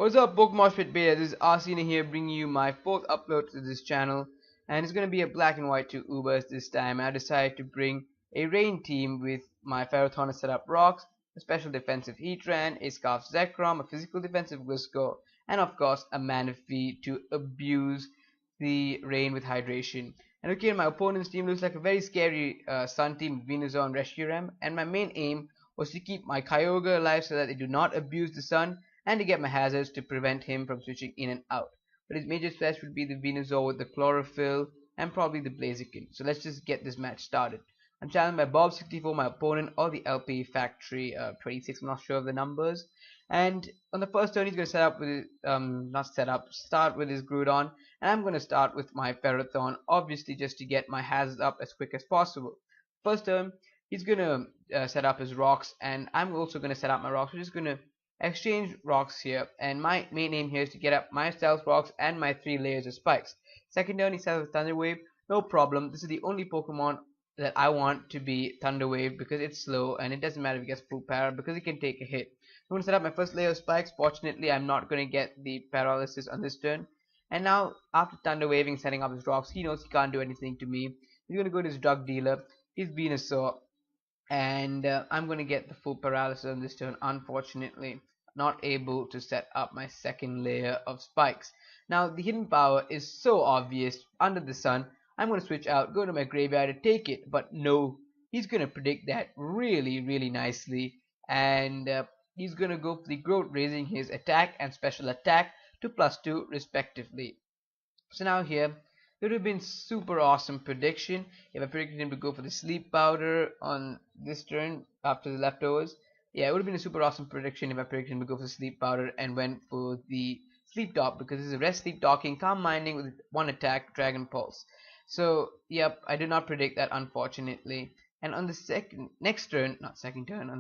What's up, Pokemoshpitbeta? This is Arsena here, bringing you my fourth upload to this channel, and it's going to be a black and white 2 Ubers this time. I decided to bring a rain team with my Ferrothorn set up rocks, a special defensive Heatran, a Scarf Zekrom, a physical defensive Gliscor, and of course a Manaphy to abuse the rain with hydration. And okay, my opponent's team looks like a very scary Sun team with Venusaur and Reshiram, and my main aim was to keep my Kyogre alive so that they do not abuse the Sun, and to get my hazards to prevent him from switching in and out. But his major threats would be the Venusaur with the Chlorophyll and probably the Blaziken. So let's just get this match started. I'm challenged by Bob64, my opponent, or the TheLPFactory29. I'm not sure of the numbers. And on the first turn, he's going to set up with start with his Groudon, and I'm going to start with my Ferrothorn, obviously just to get my hazards up as quick as possible. First turn, he's going to set up his rocks, and I'm also going to set up my rocks. We're just going to exchange rocks here, and my main aim here is to get up my stealth rocks and my 3 layers of spikes. Second turn, he sets up Thunder Wave. No problem. This is the only Pokemon that I want to be Thunder Wave because it's slow and it doesn't matter if it gets full para because it can take a hit. I'm going to set up my first layer of spikes. Fortunately, I'm not going to get the paralysis on this turn. And now, after Thunder Waving, setting up his rocks, he knows he can't do anything to me. He's going to go to his Drug Dealer, his Venusaur, and I'm going to get the full paralysis on this turn. Unfortunately, not able to set up my second layer of spikes. Now the hidden power is so obvious under the sun. I'm going to switch out, go to my graveyard to take it, but no, he's going to predict that really nicely, and he's going to go for the growth, raising his attack and special attack to +2 respectively. So now here, it would have been super awesome prediction if I predicted him to go for the sleep powder on this turn after the leftovers. Yeah, it would have been a super awesome prediction if I predicted him to go for sleep powder and went for the sleep talk, because this is a rest, sleep talking, calm minding with one attack, dragon pulse. So yep, I did not predict that, unfortunately. And on the next turn, on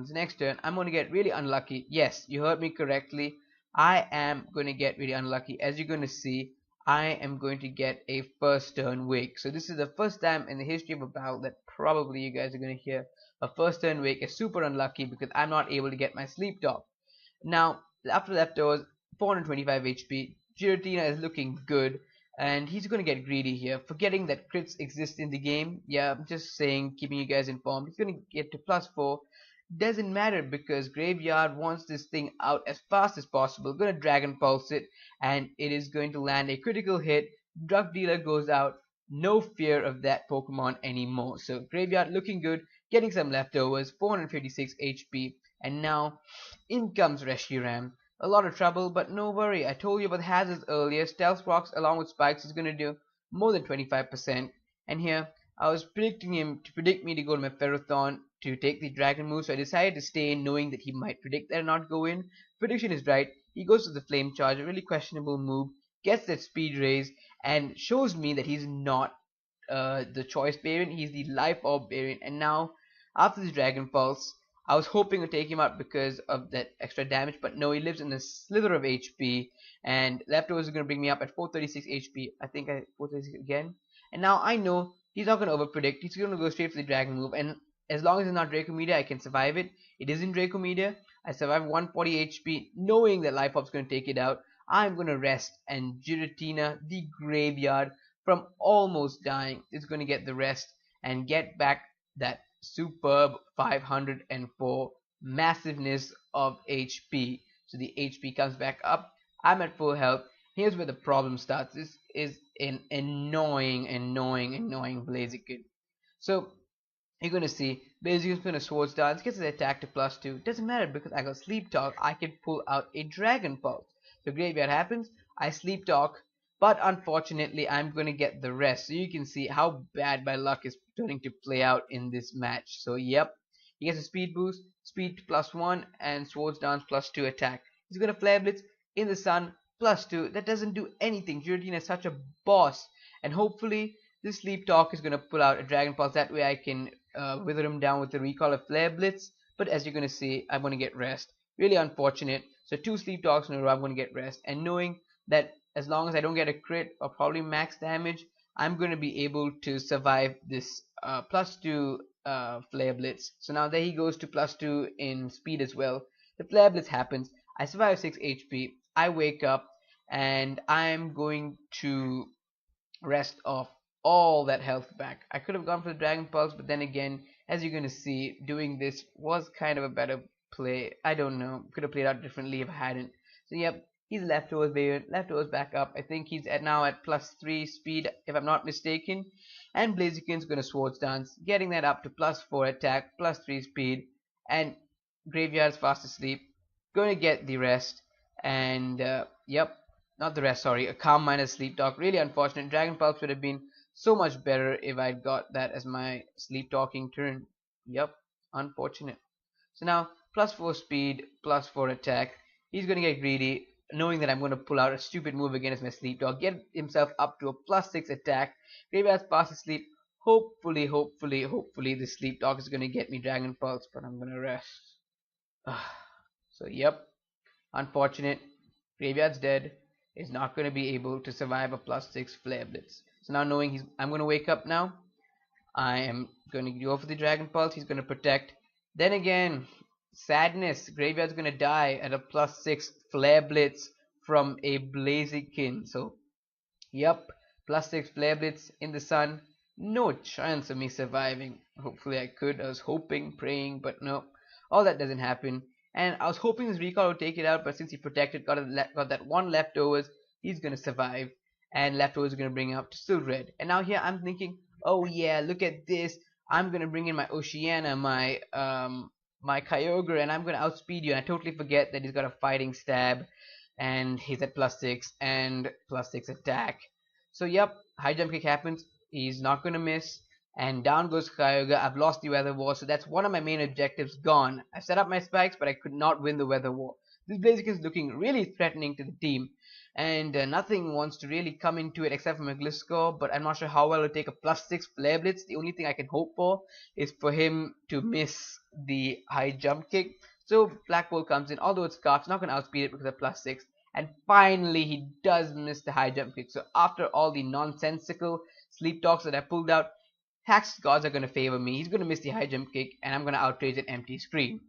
the next turn, I'm going to get really unlucky. Yes, you heard me correctly. I am going to get really unlucky. As you're going to see, I am going to get a first turn wake. So this is the first time in the history of a battle that probably you guys are going to hear a first turn wake is super unlucky because I'm not able to get my sleep talk. Now, after leftovers, 425 HP, Giratina is looking good, and he's going to get greedy here, forgetting that crits exist in the game. Yeah, I'm just saying, keeping you guys informed. He's going to get to +4. Doesn't matter because Graveyard wants this thing out as fast as possible. Gonna Dragon Pulse it, and it is going to land a critical hit. Drug Dealer goes out. No fear of that Pokemon anymore. So Graveyard looking good, getting some leftovers, 456 HP, and now in comes Reshiram. A lot of trouble, but no worry. I told you about hazards earlier. Stealth Rocks along with Spikes is gonna do more than 25%. And here I was predicting him to predict me to go to my Ferrothorn to take the dragon move, so I decided to stay in knowing that he might predict that and not go in. Prediction is right. He goes to the Flame Charge, a really questionable move, gets that speed raise, and shows me that he's not the choice variant, he's the life orb variant. And now, after this Dragon Pulse, I was hoping to take him out because of that extra damage, but no, he lives in a slither of HP, and leftovers are going to bring me up at 436 HP. I think I 436 again. And now I know he's not going to overpredict. He's going to go straight for the Dragon move, and as long as it's not Draco Meteor, I can survive it. It isn't Draco Meteor. I survive 140 HP, knowing that Life Orb is going to take it out. I'm going to rest, and Giratina, the graveyard, from almost dying, is going to get the rest and get back that superb 504 massiveness of HP. So the HP comes back up. I'm at full health. Here's where the problem starts. This is an annoying Blaziken. So you're gonna see Blaziken's gonna Swords Dance, gets his attack to +2. Doesn't matter because I got Sleep Talk. I can pull out a Dragon Pulse. So graveyard happens. I Sleep Talk. But unfortunately, I'm going to get the rest. So you can see how bad my luck is turning to play out in this match. So yep, he gets a speed boost, speed +1, and Swords Dance +2 attack. He's going to Flare Blitz in the sun +2. That doesn't do anything. Giratina is such a boss. And hopefully, this Sleep Talk is going to pull out a Dragon Pulse. That way I can wither him down with the recall of Flare Blitz. But as you're going to see, I'm going to get rest. Really unfortunate. So 2 Sleep Talks in a row, I'm going to get rest. And knowing that as long as I don't get a crit or probably max damage, I'm going to be able to survive this +2 Flare Blitz. So now there he goes to +2 in speed as well. The Flare Blitz happens. I survive 6 HP. I wake up and I'm going to rest off all that health back. I could have gone for the Dragon Pulse, but then again, as you're gonna see, doing this was kind of a better play. I don't know. Could have played out differently if I hadn't. So yep, he's leftovers variant, leftovers back up. I think he's at now at +3 speed, if I'm not mistaken. And Blaziken's gonna Swords Dance, getting that up to +4 attack, +3 speed, and Graveyard's fast asleep. Going to get the rest, and yep, not the rest, sorry, a calm minus sleep talk. Really unfortunate. Dragon Pulse would have been so much better if I'd got that as my sleep talking turn. Yep, unfortunate. So now +4 speed, +4 attack. He's gonna get greedy, knowing that I'm gonna pull out a stupid move against my sleep dog, get himself up to a +6 attack. Graveyard's fast asleep. Hopefully the sleep dog is gonna get me Dragon Pulse, but I'm gonna rest. So yep, unfortunate. Graveyard's dead. Is not going to be able to survive a +6 Flare Blitz. So now knowing I'm going to wake up now. I am going to go for the Dragon Pulse. He's going to protect. Then again, sadness. Graveyard's going to die at a +6 Flare Blitz from a Blaziken. So yep, +6 Flare Blitz in the sun. No chance of me surviving. Hopefully I could. I was hoping, praying, but no. All that doesn't happen. And I was hoping his recall would take it out, but since he protected, got that one leftovers, he's gonna survive. And leftovers are gonna bring out still red. And now here I'm thinking, oh yeah, look at this. I'm gonna bring in my Oceana, my Kyogre, and I'm gonna outspeed you. And I totally forget that he's got a fighting stab, and he's at +6 and +6 attack. So yep, high jump kick happens. He's not gonna miss. And down goes Kyogre. I've lost the weather war, so that's one of my main objectives gone. I set up my spikes, but I could not win the weather war. This Blaziken is looking really threatening to the team, and nothing wants to really come into it except for my Gliscor, but I'm not sure how well it'll take a +6 Flare Blitz. The only thing I can hope for is for him to miss the high jump kick. So Black Bolt comes in, although it's Scarf's not going to outspeed it because of +6. And finally he does miss the high jump kick. So after all the nonsensical sleep talks that I pulled out, Hack's gods are going to favor me. He's going to miss the high jump kick, and I'm going to outrage an empty screen.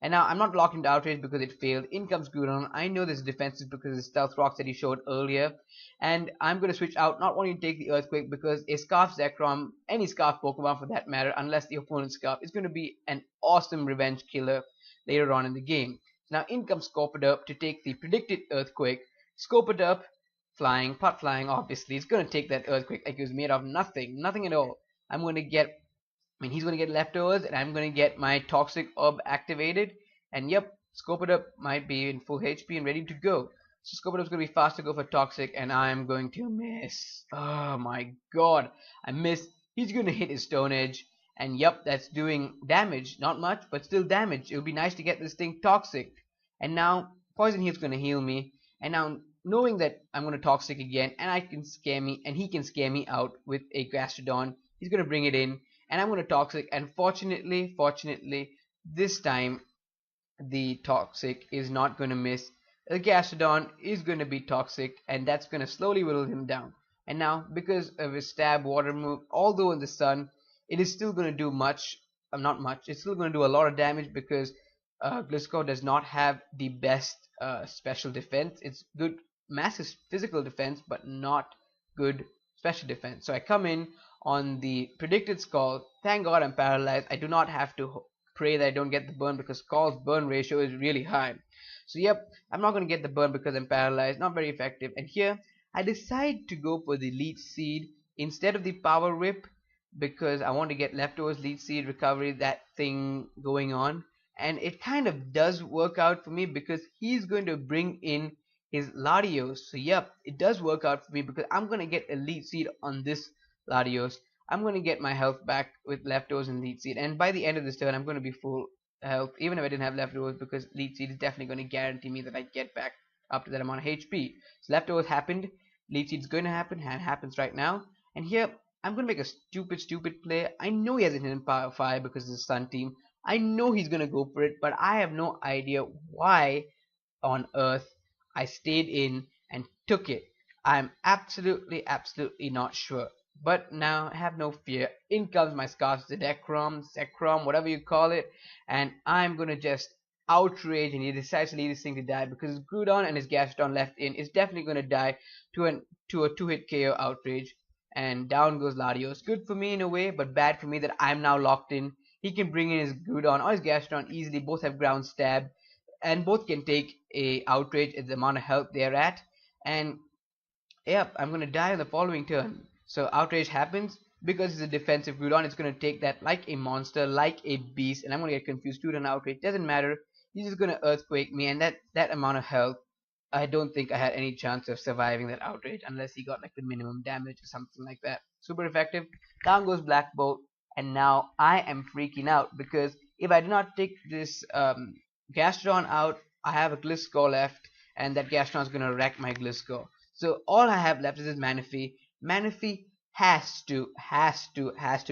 And now I'm not locked into outrage because it failed. In comes Groudon. I know this is defensive because of the stealth rocks that he showed earlier. And I'm going to switch out, not wanting to take the Earthquake because a Scarf Zekrom, any Scarf Pokemon for that matter, unless the opponent's Scarf, is going to be an awesome revenge killer later on in the game. So now in comes Scorpiderp to take the predicted Earthquake. Scorpiderp, flying, part flying obviously, is going to take that Earthquake like it was made of nothing at all. I'm going to get, he's going to get leftovers, and I'm going to get my Toxic Orb activated. And yep, Scorpiderp might be in full HP and ready to go. So Scorpiderp's going to be fast to go for Toxic, and I'm going to miss. Oh my god, I missed. He's going to hit his Stone Edge, and yep, that's doing damage. Not much, but still damage. It would be nice to get this thing Toxic. And now, Poison Heal's going to heal me. And now, knowing that I'm going to Toxic again, and I can scare me, and he can scare me out with a Gastrodon, he's going to bring it in, and I'm going to Toxic, and fortunately, this time, the Toxic is not going to miss. The Gastrodon is going to be Toxic, and that's going to slowly whittle him down. And now, because of his Stab Water move, although in the sun, it is still going to do much, not much, it's still going to do a lot of damage because Gliscor does not have the best special defense. It's good, massive physical defense, but not good special defense. So I come in on the predicted Scald. Thank God I'm paralyzed. I do not have to pray that I don't get the burn because Scald's burn ratio is really high. So yep, I'm not going to get the burn because I'm paralyzed. Not very effective. And here, I decide to go for the Leech Seed instead of the Power Whip because I want to get leftovers, Leech Seed, recovery, that thing going on. And it kind of does work out for me because he's going to bring in his Latios. So yep, it does work out for me because I'm going to get a Leech Seed on this Latios. I'm going to get my health back with leftovers and Leech Seed. And by the end of this turn, I'm going to be full health, even if I didn't have leftovers, because Leech Seed is definitely going to guarantee me that I get back up to that amount of HP. So leftovers happened, Leech Seed is going to happen, and it happens right now. And here, I'm going to make a stupid play. I know he has a hidden Power 5 because it's a Sun team. I know he's going to go for it, but I have no idea why on earth I stayed in and took it. I'm absolutely not sure. But now, have no fear. In comes my Scarf Zekrom, whatever you call it, and I'm gonna just outrage and he decides to leave this thing to die because his Groudon and his Gastrodon left in is definitely going to die to a two-hit KO outrage. And down goes Latios. Good for me in a way, but bad for me that I'm now locked in. He can bring in his Groudon or his Gastrodon easily. Both have ground stab, and both can take a outrage at the amount of health they're at. And yep, I'm gonna die on the following turn. So outrage happens because it's a defensive Groudon. It's gonna take that like a monster, like a beast, and I'm gonna get confused. Two turn outrage doesn't matter. He's just gonna earthquake me, and that amount of health, I don't think I had any chance of surviving that outrage unless he got like the minimum damage or something like that. Super effective. Down goes Black Bolt, and now I am freaking out because if I do not take this Gastrodon out, I have a Gliscor left, and that Gastrodon is gonna wreck my Gliscor. So all I have left is this Manaphy. Manaphy has to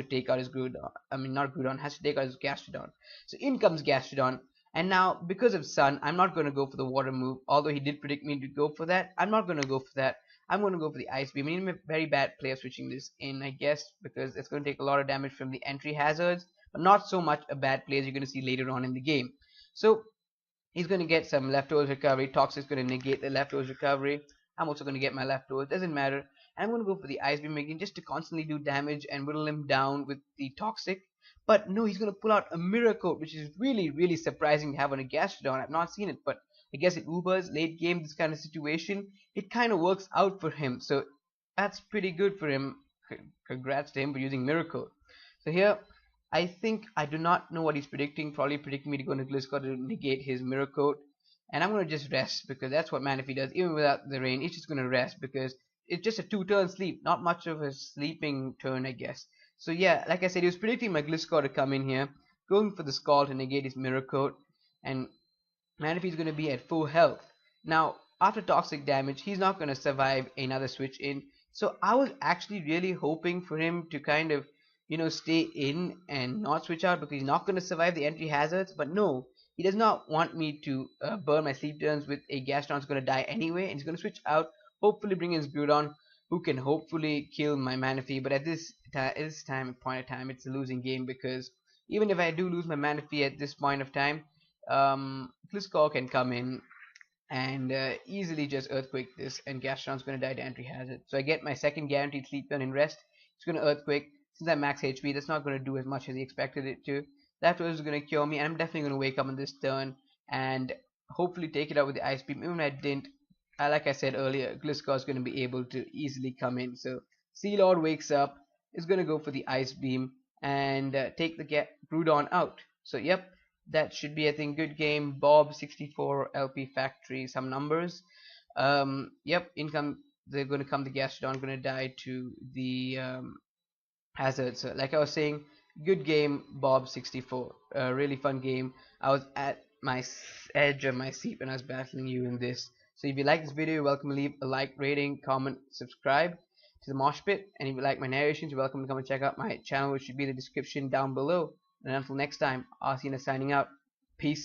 take out his Groudon. I mean not Groudon, has to take out his Gastrodon. So in comes Gastrodon. And now because of Sun, I'm not gonna go for the water move, although he did predict me to go for that. I'm not gonna go for that. I'm gonna go for the Ice Beam. I mean, I'm a very bad player switching this in, I guess, because it's gonna take a lot of damage from the entry hazards, but not so much a bad play as you're gonna see later on in the game. So he's going to get some leftovers recovery. Toxic's going to negate the leftovers recovery. I'm also going to get my leftovers. Doesn't matter. And I'm going to go for the Ice Beam again just to constantly do damage and whittle him down with the Toxic. But no, he's going to pull out a Mirror, which is really, really surprising to have on a Gastrodon. I've not seen it, but I guess it Ubers late game, this kind of situation, it kind of works out for him. So that's pretty good for him. Congrats to him for using Miracle. So here I think I do not know what he's predicting. Probably predicting me to go into Gliscor to negate his Mirror Coat. And I'm going to just rest because that's what Manaphy does. Even without the rain, it's just going to rest because it's just a two-turn sleep. Not much of a sleeping turn, I guess. So yeah, like I said, he was predicting my Gliscor to come in here. Going for the Scald to negate his Mirror Coat. And Manaphy is going to be at full health. Now, after toxic damage, he's not going to survive another switch in. So I was actually really hoping for him to kind of, stay in and not switch out because he's not going to survive the entry hazards. But no, he does not want me to burn my sleep turns with a Gastron's going to die anyway. And he's going to switch out, hopefully bring in his Groudon, who can hopefully kill my Manaphy. But at this point of time, it's a losing game because even if I do lose my Manaphy at this point of time, Gliscor can come in and easily just earthquake this, and Gastron's going to die to entry hazard. So I get my second guaranteed sleep turn in rest. It's going to earthquake. Since I'm max HP, that's not going to do as much as he expected it to. That was going to cure me, and I'm definitely going to wake up on this turn and hopefully take it out with the Ice Beam. Even if I didn't, like I said earlier, Gliscor is going to be able to easily come in. So Sea Lord wakes up, is going to go for the Ice Beam and take the Groudon out. So yep, that should be, I think, good game. Bob 64 LP Factory, some numbers. Yep, income. They're going to come. The Gastrodon going to die to the hazard. So like I was saying, good game, Bob 64. Really fun game. I was at my edge of my seat when I was battling you in this. So if you like this video, you're welcome to leave a like, rating, comment, subscribe to the Mosh Pit. And if you like my narrations, you're welcome to come and check out my channel, which should be in the description down below. And until next time, Arsena signing out. Peace.